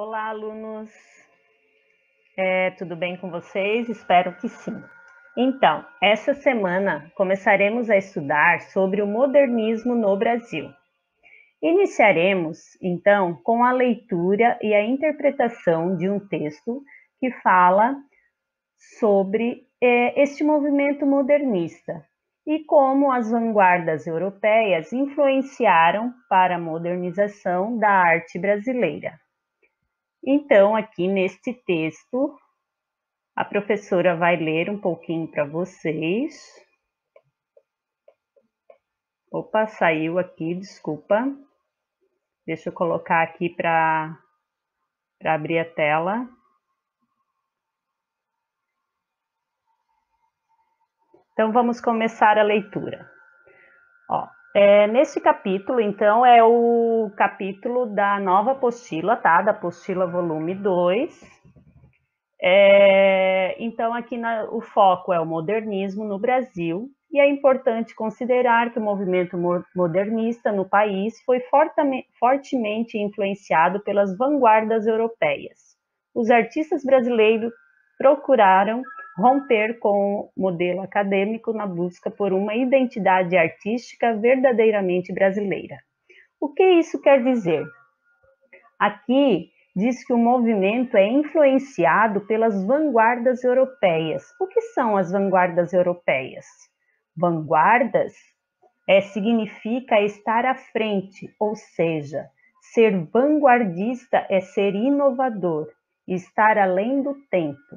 Olá, alunos. Tudo bem com vocês? Espero que sim. Então, essa semana começaremos a estudar sobre o modernismo no Brasil. Iniciaremos, então, com a leitura e a interpretação de um texto que fala sobre este movimento modernista e como as vanguardas europeias influenciaram para a modernização da arte brasileira. Então, aqui neste texto, a professora vai ler um pouquinho para vocês. Opa, saiu aqui, desculpa. Deixa eu colocar aqui para abrir a tela. Então, vamos começar a leitura. Neste capítulo, então, é o capítulo da nova apostila, tá? Da apostila volume 2. Então, aqui o foco é o modernismo no Brasil, e é importante considerar que o movimento modernista no país foi fortemente influenciado pelas vanguardas europeias. Os artistas brasileiros procuraram romper com o modelo acadêmico na busca por uma identidade artística verdadeiramente brasileira. O que isso quer dizer? Aqui diz que o movimento é influenciado pelas vanguardas europeias. O que são as vanguardas europeias? Vanguardas significa estar à frente, ou seja, ser vanguardista é ser inovador, estar além do tempo.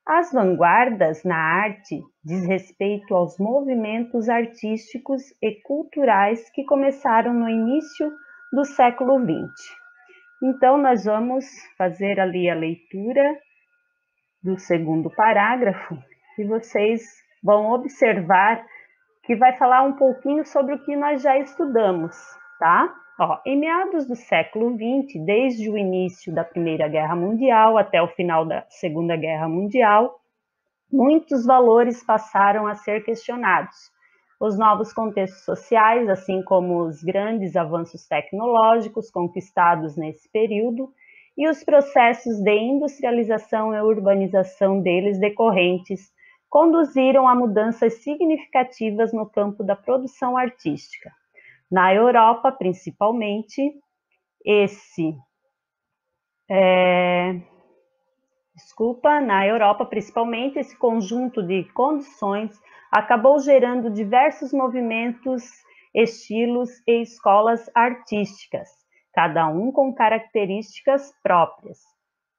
As vanguardas na arte diz respeito aos movimentos artísticos e culturais que começaram no início do século XX. Então, nós vamos fazer ali a leitura do segundo parágrafo e vocês vão observar que vai falar um pouquinho sobre o que nós já estudamos, tá? Em meados do século XX, desde o início da Primeira Guerra Mundial até o final da Segunda Guerra Mundial, muitos valores passaram a ser questionados. Os novos contextos sociais, assim como os grandes avanços tecnológicos conquistados nesse período, e os processos de industrialização e urbanização deles decorrentes, conduziram a mudanças significativas no campo da produção artística. Na Europa, principalmente, esse conjunto de condições acabou gerando diversos movimentos, estilos e escolas artísticas, cada um com características próprias.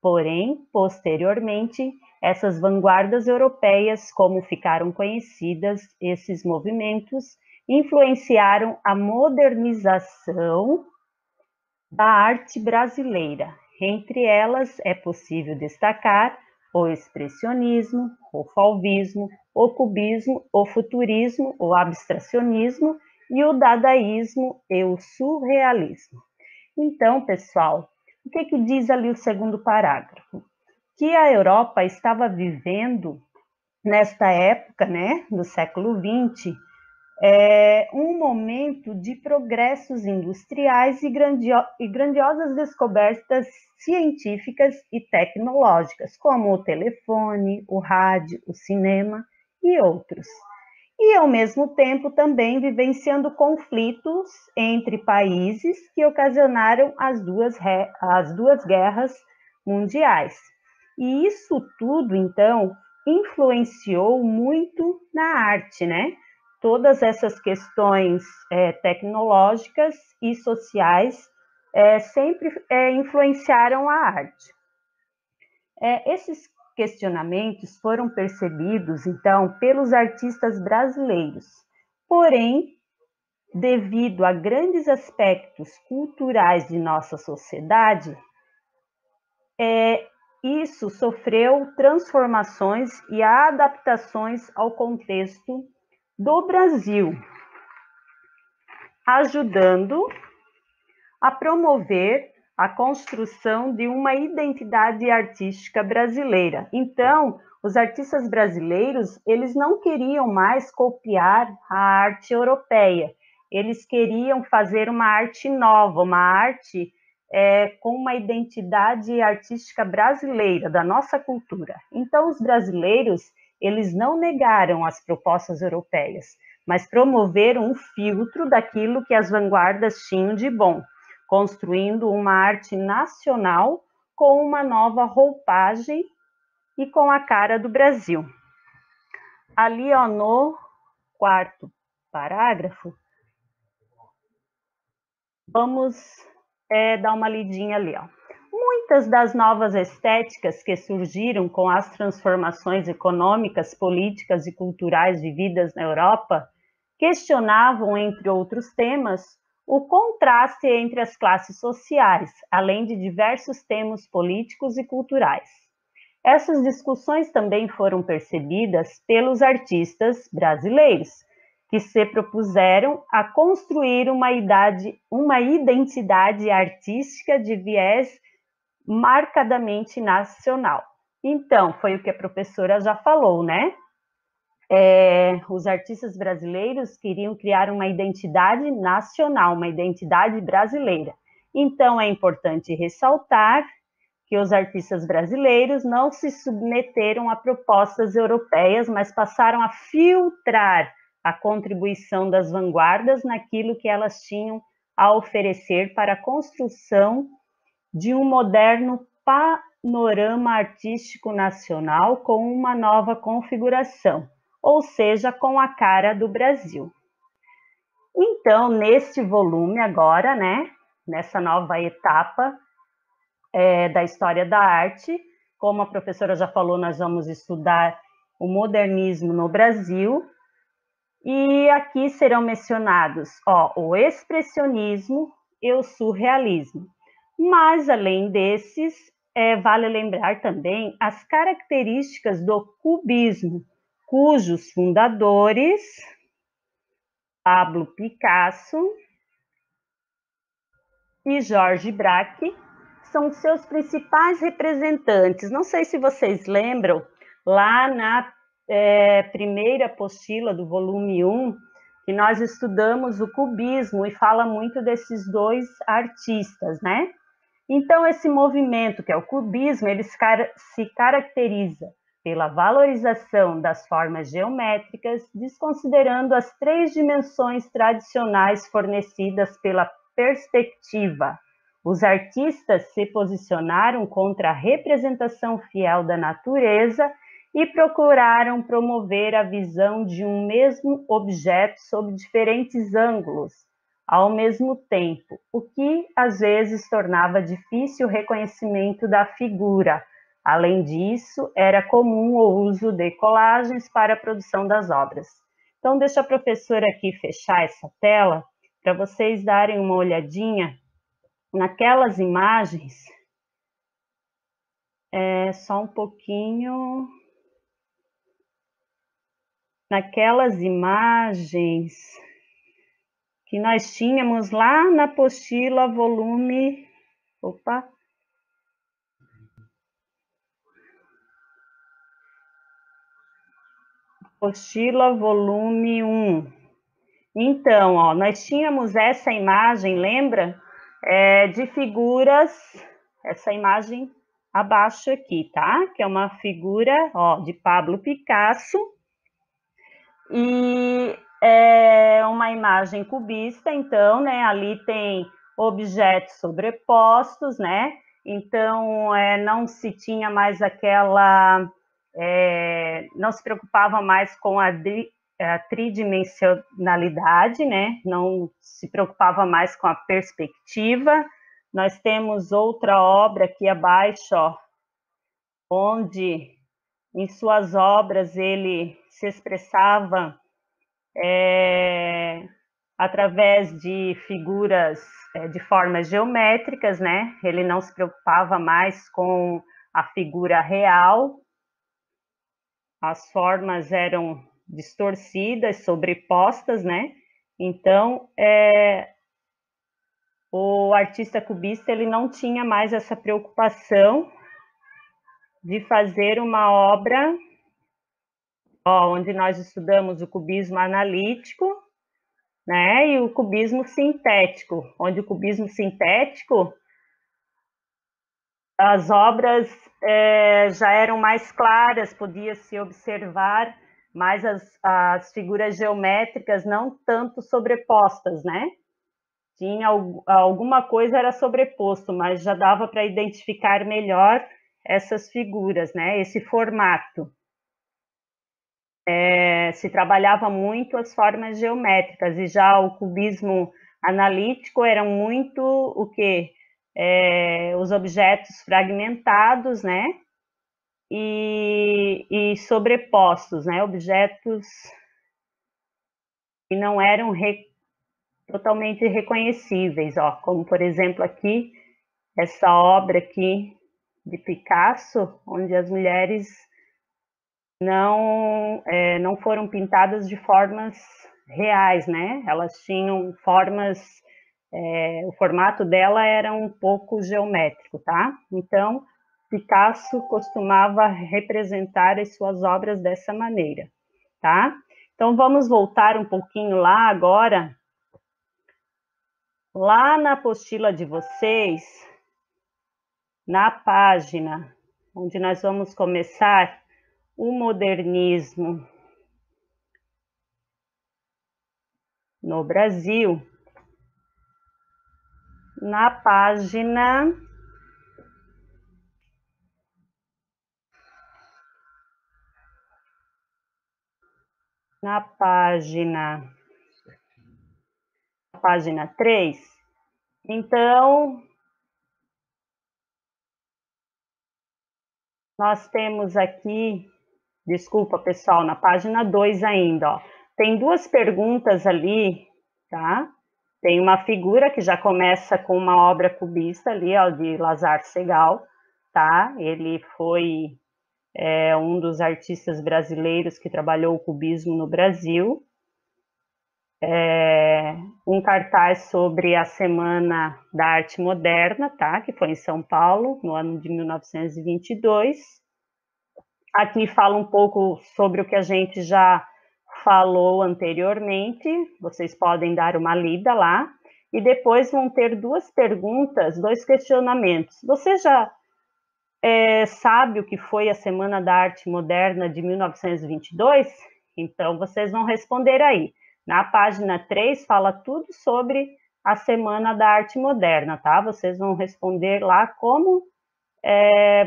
Porém, posteriormente, essas vanguardas europeias, como ficaram conhecidas esses movimentos, influenciaram a modernização da arte brasileira. Entre elas, é possível destacar o expressionismo, o fauvismo, o cubismo, o futurismo, o abstracionismo e o dadaísmo e o surrealismo. Então, pessoal, o que diz ali o segundo parágrafo? Que a Europa estava vivendo, nesta época, do século XX, um momento de progressos industriais e grandiosas descobertas científicas e tecnológicas, como o telefone, o rádio, o cinema e outros. E, ao mesmo tempo, também vivenciando conflitos entre países que ocasionaram as duas guerras mundiais. E isso tudo, então, influenciou muito na arte, Todas essas questões tecnológicas e sociais sempre influenciaram a arte. Esses questionamentos foram percebidos, então, pelos artistas brasileiros. Porém, devido a grandes aspectos culturais de nossa sociedade, isso sofreu transformações e adaptações ao contexto do Brasil, ajudando a promover a construção de uma identidade artística brasileira. Então, os artistas brasileiros, eles não queriam mais copiar a arte europeia, eles queriam fazer uma arte nova, uma arte com uma identidade artística brasileira, da nossa cultura. Então, os brasileiros, eles não negaram as propostas europeias, mas promoveram um filtro daquilo que as vanguardas tinham de bom, construindo uma arte nacional com uma nova roupagem e com a cara do Brasil. Ali, ó, no quarto parágrafo, vamos dar uma lidinha ali, ó. Muitas das novas estéticas que surgiram com as transformações econômicas, políticas e culturais vividas na Europa questionavam, entre outros temas, o contraste entre as classes sociais, além de diversos temas políticos e culturais. Essas discussões também foram percebidas pelos artistas brasileiros, que se propuseram a construir uma identidade artística de viés marcadamente nacional. Então, foi o que a professora já falou, né? Os artistas brasileiros queriam criar uma identidade nacional, uma identidade brasileira. Então, é importante ressaltar que os artistas brasileiros não se submeteram a propostas europeias, mas passaram a filtrar a contribuição das vanguardas naquilo que elas tinham a oferecer para a construção de um moderno panorama artístico nacional com uma nova configuração, ou seja, com a cara do Brasil. Então, neste volume agora, né, nessa nova etapa da história da arte, como a professora já falou, nós vamos estudar o modernismo no Brasil, e aqui serão mencionados o expressionismo e o surrealismo. Mas, além desses, vale lembrar também as características do cubismo, cujos fundadores, Pablo Picasso e Georges Braque, são seus principais representantes. Não sei se vocês lembram, lá na primeira apostila do volume 1, que nós estudamos o cubismo e fala muito desses dois artistas, né? Então, esse movimento, que é o cubismo, ele se caracteriza pela valorização das formas geométricas, desconsiderando as três dimensões tradicionais fornecidas pela perspectiva. Os artistas se posicionaram contra a representação fiel da natureza e procuraram promover a visão de um mesmo objeto sob diferentes ângulos, ao mesmo tempo, o que às vezes tornava difícil o reconhecimento da figura. Além disso, era comum o uso de colagens para a produção das obras. Então, deixa a professora aqui fechar essa tela para vocês darem uma olhadinha naquelas imagens. Só um pouquinho. Naquelas imagens que nós tínhamos lá na apostila volume... Apostila volume 1. Então, nós tínhamos essa imagem, lembra? De figuras, essa imagem abaixo aqui, tá? Que é uma figura, de Pablo Picasso. E é uma imagem cubista, então, né? Ali tem objetos sobrepostos, né? Então, não se tinha mais aquela... não se preocupava mais com a tridimensionalidade, né? Não se preocupava mais com a perspectiva. Nós temos outra obra aqui abaixo, onde em suas obras ele se expressava através de figuras de formas geométricas, né? Ele não se preocupava mais com a figura real. As formas eram distorcidas, sobrepostas, né? Então, o artista cubista, ele não tinha mais essa preocupação de fazer uma obra, onde nós estudamos o cubismo analítico, né? E o cubismo sintético, onde o cubismo sintético As obras já eram mais claras, podia-se observar mais as figuras geométricas, não tanto sobrepostas, né? Tinha alguma coisa era sobreposto, mas já dava para identificar melhor essas figuras, né? Esse formato. Se trabalhava muito as formas geométricas, e já o cubismo analítico era muito o que? Os objetos fragmentados, né? E sobrepostos, né? Objetos que não eram totalmente reconhecíveis, ó, como por exemplo aqui, essa obra aqui de Picasso, onde as mulheres não foram pintadas de formas reais, né? Elas tinham formas, o formato dela era um pouco geométrico, tá? Então, Picasso costumava representar as suas obras dessa maneira, tá? Então, vamos voltar um pouquinho lá agora. Lá na apostila de vocês, na página onde nós vamos começar o modernismo no Brasil, na página 3. Então, nós temos aqui, desculpa pessoal, na página 2 ainda, ó, tem duas perguntas ali, tá? Tem uma figura que já começa com uma obra cubista ali, ó, de Lazar Segal, tá? Ele foi um dos artistas brasileiros que trabalhou o cubismo no Brasil. Um cartaz sobre a Semana da Arte Moderna, tá? Que foi em São Paulo, no ano de 1922. Aqui fala um pouco sobre o que a gente já falou anteriormente, vocês podem dar uma lida lá, e depois vão ter duas perguntas, dois questionamentos. Você já sabe o que foi a Semana da Arte Moderna de 1922? Então, vocês vão responder aí. Na página 3, fala tudo sobre a Semana da Arte Moderna, tá? Vocês vão responder lá como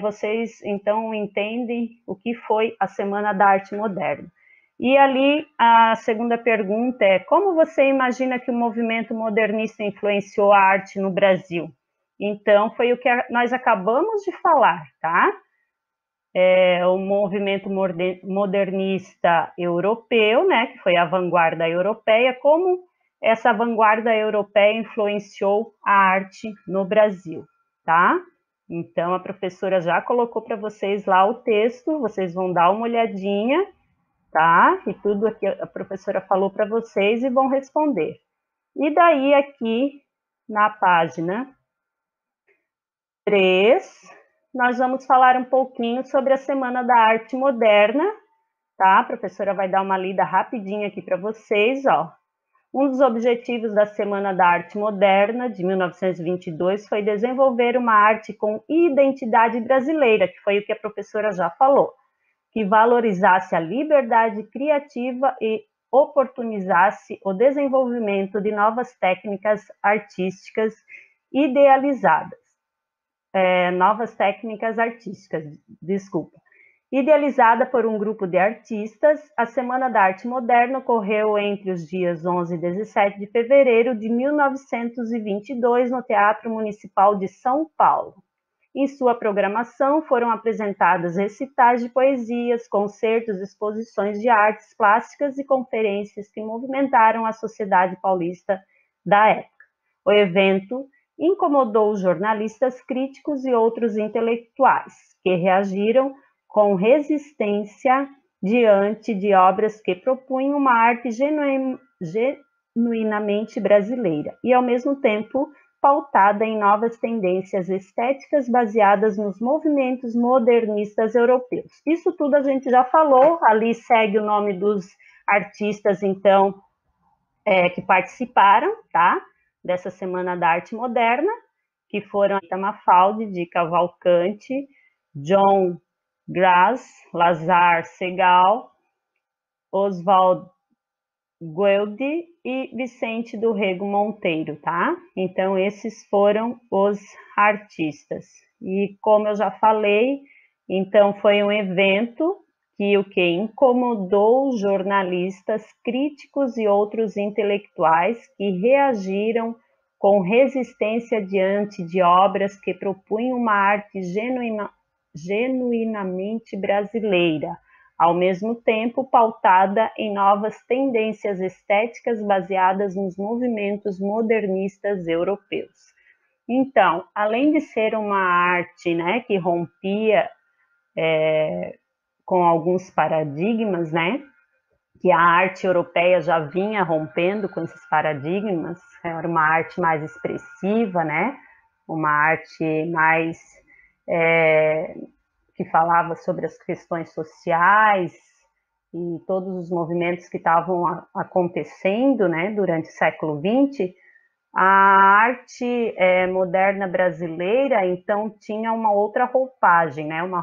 vocês, então, entendem o que foi a Semana da Arte Moderna. E ali, a segunda pergunta é: como você imagina que o movimento modernista influenciou a arte no Brasil? Então, foi o que nós acabamos de falar, tá? O movimento modernista europeu, né, que foi a vanguarda europeia, como essa vanguarda europeia influenciou a arte no Brasil, tá? Então, a professora já colocou para vocês lá o texto, vocês vão dar uma olhadinha, tá? E tudo aqui a professora falou para vocês e vão responder. E daí, aqui, na página 3, nós vamos falar um pouquinho sobre a Semana da Arte Moderna, tá? A professora vai dar uma lida rapidinho aqui para vocês, ó. Um dos objetivos da Semana da Arte Moderna de 1922 foi desenvolver uma arte com identidade brasileira, que foi o que a professora já falou, que valorizasse a liberdade criativa e oportunizasse o desenvolvimento de novas técnicas artísticas idealizadas. Novas técnicas artísticas, desculpa. Idealizada por um grupo de artistas, a Semana da Arte Moderna ocorreu entre os dias 11 e 17 de fevereiro de 1922 no Teatro Municipal de São Paulo. Em sua programação foram apresentadas recitais de poesias, concertos, exposições de artes plásticas e conferências que movimentaram a sociedade paulista da época. O evento incomodou jornalistas, críticos e outros intelectuais, que reagiram com resistência diante de obras que propunham uma arte genuinamente brasileira e, ao mesmo tempo, pautada em novas tendências estéticas baseadas nos movimentos modernistas europeus. Isso tudo a gente já falou, ali segue o nome dos artistas, então, que participaram, tá? Dessa Semana da Arte Moderna, que foram Anita Mafaldi de Cavalcante, John Graz, Lazar Segal, Oswald Gueldi e Vicente do Rego Monteiro, tá? Então, esses foram os artistas. E como eu já falei, então foi um evento que o que incomodou jornalistas, críticos e outros intelectuais que reagiram com resistência diante de obras que propunham uma arte genuinamente brasileira, ao mesmo tempo pautada em novas tendências estéticas baseadas nos movimentos modernistas europeus. Então, além de ser uma arte, né, que rompia com alguns paradigmas, né, que a arte europeia já vinha rompendo com esses paradigmas, era uma arte mais expressiva, né, uma arte mais que falava sobre as questões sociais e todos os movimentos que estavam acontecendo, né, durante o século XX, a arte moderna brasileira, então, tinha uma outra roupagem, né, uma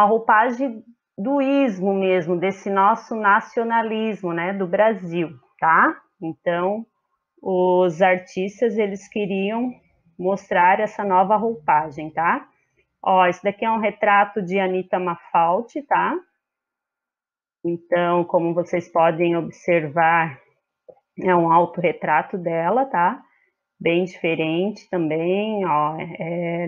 roupagem do ismo mesmo, desse nosso nacionalismo, né, do Brasil, tá? Então, os artistas, eles queriam mostrar essa nova roupagem, tá? Ó, esse daqui é um retrato de Anita Mafaldi, tá? Então, como vocês podem observar, é um autorretrato dela, tá? Bem diferente também, ó,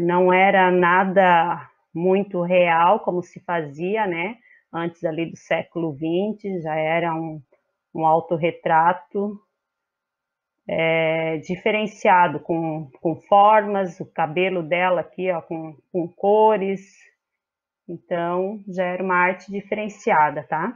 não era nada muito real como se fazia, né? Antes ali do século XX, já era um autorretrato diferenciado, com formas, o cabelo dela aqui, ó, com cores, então já era uma arte diferenciada, tá?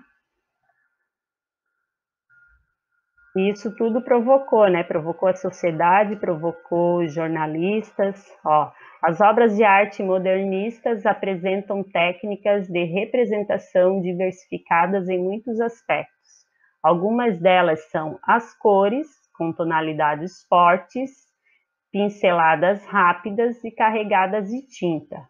E isso tudo provocou, né? Provocou a sociedade, provocou os jornalistas. Ó, as obras de arte modernistas apresentam técnicas de representação diversificadas em muitos aspectos. Algumas delas são as cores, com tonalidades fortes, pinceladas rápidas e carregadas de tinta.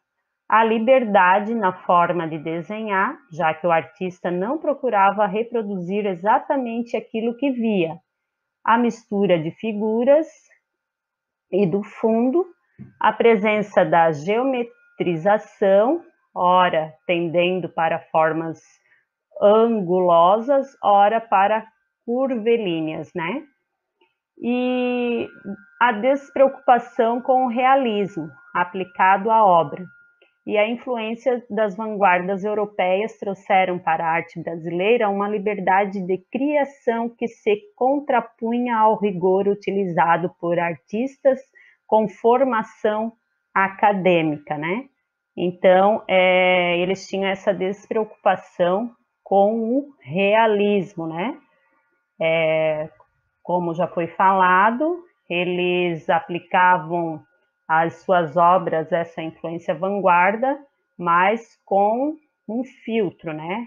A liberdade na forma de desenhar, já que o artista não procurava reproduzir exatamente aquilo que via. A mistura de figuras e do fundo, a presença da geometrização, ora tendendo para formas angulosas, ora para curvilíneas, né? E a despreocupação com o realismo aplicado à obra. E a influência das vanguardas europeias trouxeram para a arte brasileira uma liberdade de criação que se contrapunha ao rigor utilizado por artistas com formação acadêmica, né? Então, eles tinham essa despreocupação com o realismo, né? Como já foi falado, eles aplicavam às suas obras essa influência vanguarda, mas com um filtro, né?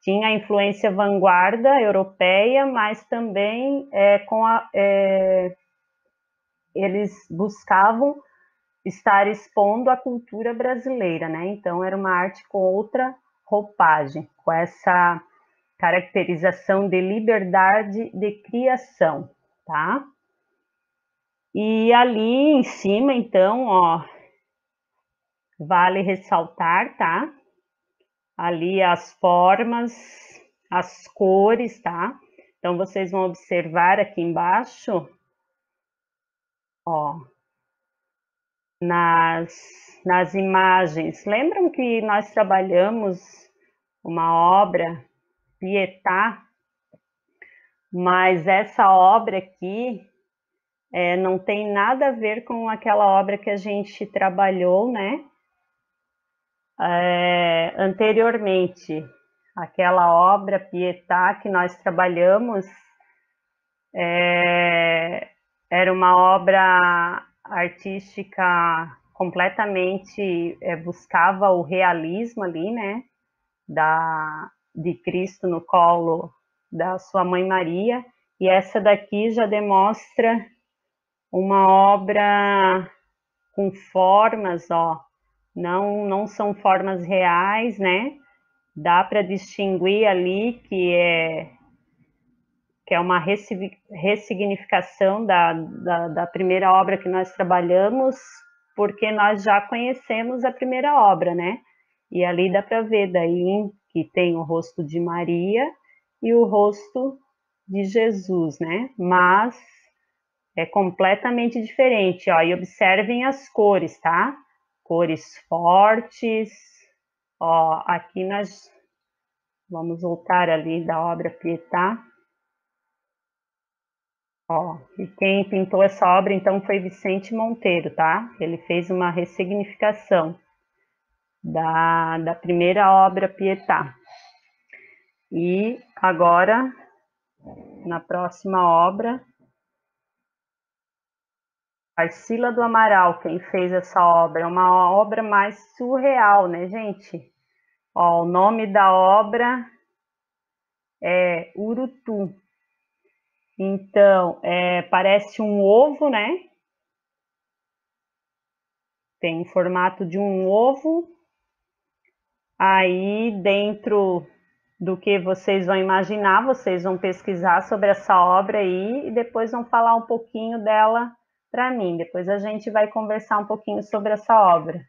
Tinha a influência vanguarda europeia, mas também eles buscavam estar expondo a cultura brasileira, né? Então era uma arte com outra roupagem, com essa caracterização de liberdade de criação, tá? E ali em cima, então, ó, vale ressaltar, tá? Ali as formas, as cores, tá? Então, vocês vão observar aqui embaixo, ó, nas imagens. Lembram que nós trabalhamos uma obra, Pietà, mas essa obra aqui não tem nada a ver com aquela obra que a gente trabalhou, né? Anteriormente, aquela obra Pietà que nós trabalhamos era uma obra artística completamente, buscava o realismo ali, né? De Cristo no colo da sua mãe Maria. E essa daqui já demonstra uma obra com formas, ó, não são formas reais, né? Dá para distinguir ali que é uma ressignificação da primeira obra que nós trabalhamos, porque nós já conhecemos a primeira obra, né? E ali dá para ver daí que tem o rosto de Maria e o rosto de Jesus, né? Mas é completamente diferente, ó. E observem as cores, tá? Cores fortes. Ó, aqui nós vamos voltar ali da obra Pietà. Ó, e quem pintou essa obra, então, foi Vicente Monteiro, tá? Ele fez uma ressignificação da primeira obra Pietà. E agora, na próxima obra, Tarsila do Amaral, quem fez essa obra, é uma obra mais surreal, né, gente? Ó, o nome da obra é Urutu. Então, parece um ovo, né? Tem o formato de um ovo. Aí, dentro do que vocês vão imaginar, vocês vão pesquisar sobre essa obra aí e depois vão falar um pouquinho dela para mim. Depois a gente vai conversar um pouquinho sobre essa obra.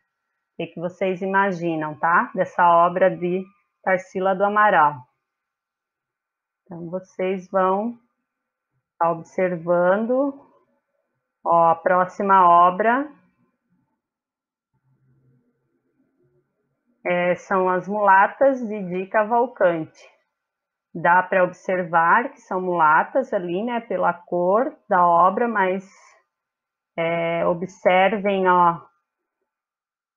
O que vocês imaginam, tá? Dessa obra de Tarsila do Amaral. Então, vocês vão estar observando. Ó, a próxima obra são as mulatas de Di Cavalcante. Dá para observar que são mulatas ali, né, pela cor da obra, mas observem, ó,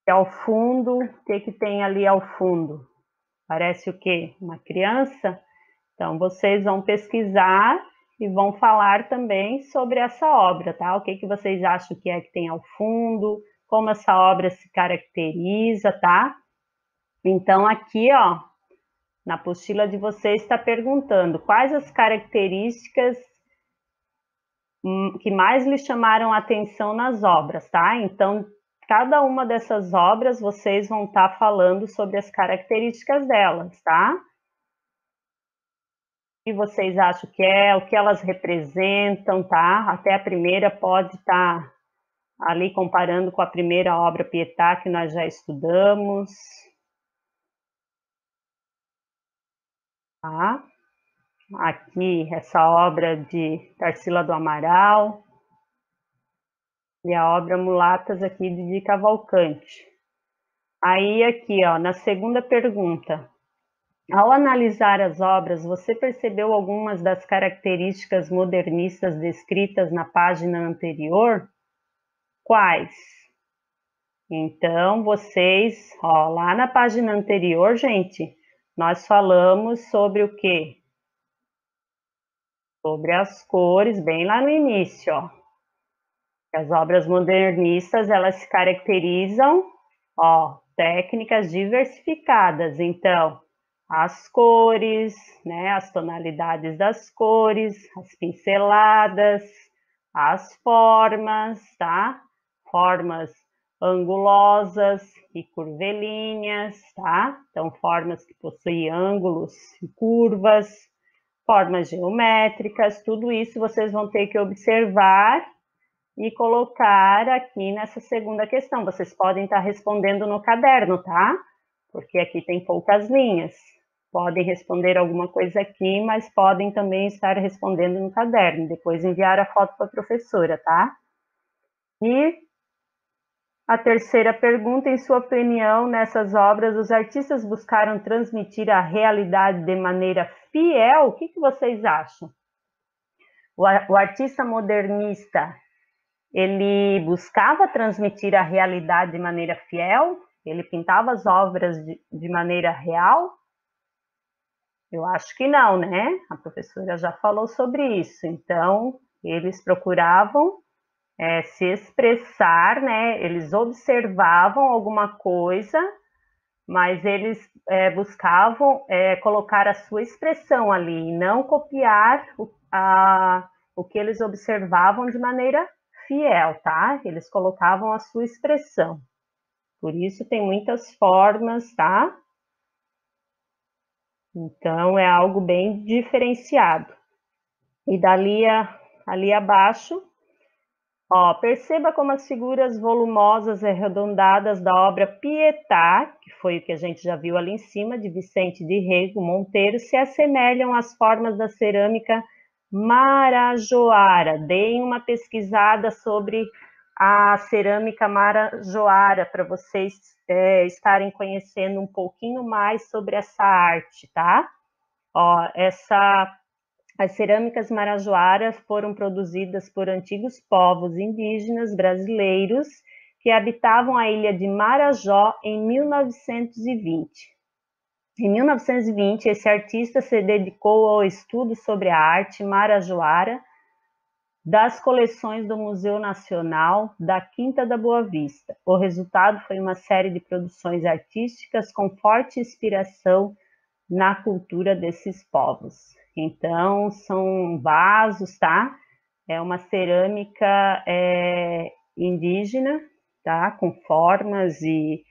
que ao fundo, o que tem ali ao fundo? Parece o quê? Uma criança? Então, vocês vão pesquisar e vão falar também sobre essa obra, tá? O que vocês acham que tem ao fundo, como essa obra se caracteriza, tá? Então, aqui, ó, na apostila de vocês está perguntando quais as características que mais lhe chamaram a atenção nas obras, tá? Então, cada uma dessas obras vocês vão estar falando sobre as características delas, tá? O que vocês acham que o que elas representam, tá? Até a primeira pode estar ali comparando com a primeira obra Pietà que nós já estudamos. Tá? Aqui, essa obra de Tarsila do Amaral e a obra Mulatas aqui de Di Cavalcante. Aí aqui, ó, na segunda pergunta, ao analisar as obras, você percebeu algumas das características modernistas descritas na página anterior? Quais? Então, vocês, ó, lá na página anterior, gente, nós falamos sobre o quê? Sobre as cores, bem lá no início, ó. As obras modernistas, elas se caracterizam, ó, técnicas diversificadas. Então, as cores, né, as tonalidades das cores, as pinceladas, as formas, tá? Formas angulosas e curvilíneas, tá? Então, formas que possuem ângulos e curvas, formas geométricas, tudo isso vocês vão ter que observar e colocar aqui nessa segunda questão. Vocês podem estar respondendo no caderno, tá? Porque aqui tem poucas linhas. Podem responder alguma coisa aqui, mas podem também estar respondendo no caderno. Depois enviar a foto para a professora, tá? E a terceira pergunta, em sua opinião, nessas obras, os artistas buscaram transmitir a realidade de maneira fiel? O que vocês acham? O artista modernista, ele buscava transmitir a realidade de maneira fiel? Ele pintava as obras de maneira real? Eu acho que não, né? A professora já falou sobre isso. Então, eles procuravam se expressar, né? Eles observavam alguma coisa, mas eles buscavam colocar a sua expressão ali, não copiar o que eles observavam de maneira fiel, tá? Eles colocavam a sua expressão. Por isso tem muitas formas, tá? Então é algo bem diferenciado. E dali ali abaixo, ó, perceba como as figuras volumosas e arredondadas da obra Pietà, que foi o que a gente já viu ali em cima, de Vicente de Rego Monteiro, se assemelham às formas da cerâmica marajoara. Deem uma pesquisada sobre a cerâmica marajoara para vocês estarem conhecendo um pouquinho mais sobre essa arte, tá? Ó, as cerâmicas marajoaras foram produzidas por antigos povos indígenas brasileiros que habitavam a ilha de Marajó em 1920. Em 1920, esse artista se dedicou ao estudo sobre a arte marajoara das coleções do Museu Nacional da Quinta da Boa Vista. O resultado foi uma série de produções artísticas com forte inspiração na cultura desses povos. Então, são vasos, tá? É uma cerâmica indígena, tá? Com formas e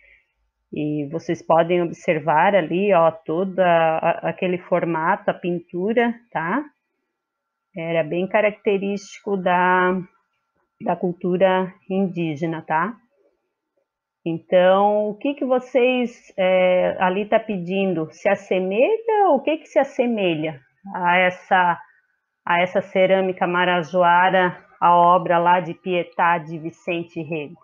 vocês podem observar ali, ó, todo aquele formato, a pintura, tá? Era bem característico da cultura indígena, tá? Então, o que vocês ali está pedindo? Se assemelha? O que se assemelha a essa cerâmica marajoara, a obra lá de Pietà de Vicente Rego?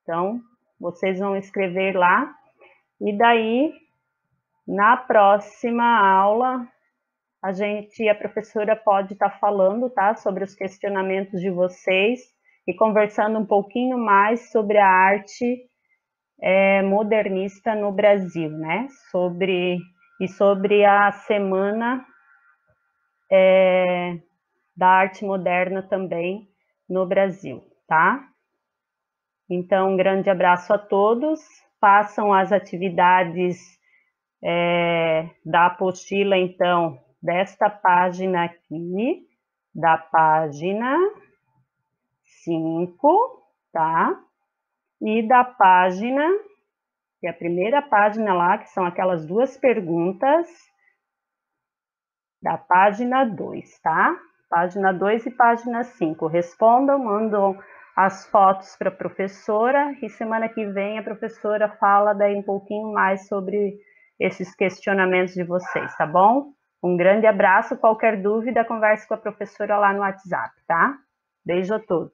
Então, vocês vão escrever lá, e daí, na próxima aula, a professora pode estar falando, tá, sobre os questionamentos de vocês e conversando um pouquinho mais sobre a arte modernista no Brasil, né? Sobre a semana da arte moderna também no Brasil, tá? Então, um grande abraço a todos. Façam as atividades da apostila, então, desta página aqui, da página 5, tá? E da página, que é a primeira página lá, que são aquelas duas perguntas, da página 2, tá? Página 2 e página 5. Respondam, mandam as fotos para a professora, e semana que vem a professora fala daí um pouquinho mais sobre esses questionamentos de vocês, tá bom? Um grande abraço, qualquer dúvida, converse com a professora lá no WhatsApp, tá? Beijo a todos.